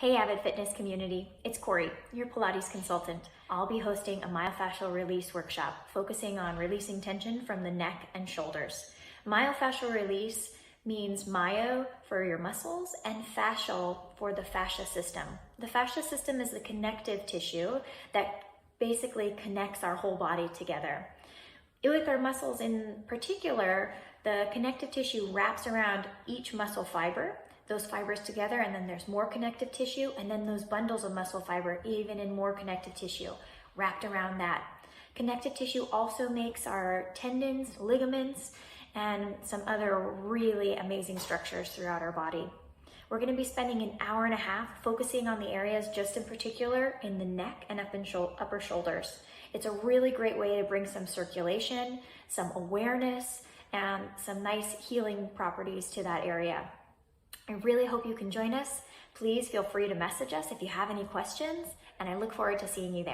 Hey Avid Fitness community, it's Corey, your Pilates consultant. I'll be hosting a myofascial release workshop focusing on releasing tension from the neck and shoulders. Myofascial release means myo for your muscles and fascial for the fascia system. The fascia system is the connective tissue that basically connects our whole body together. With our muscles in particular, the connective tissue wraps around each muscle fiber, those fibers together, and then there's more connective tissue, and then those bundles of muscle fiber even in more connective tissue wrapped around that. Connective tissue also makes our tendons, ligaments, and some other really amazing structures throughout our body. We're going to be spending an hour and a half focusing on the areas just in particular in the neck and upper shoulders. It's a really great way to bring some circulation, some awareness, and some nice healing properties to that area. I really hope you can join us. Please feel free to message us if you have any questions, and I look forward to seeing you there.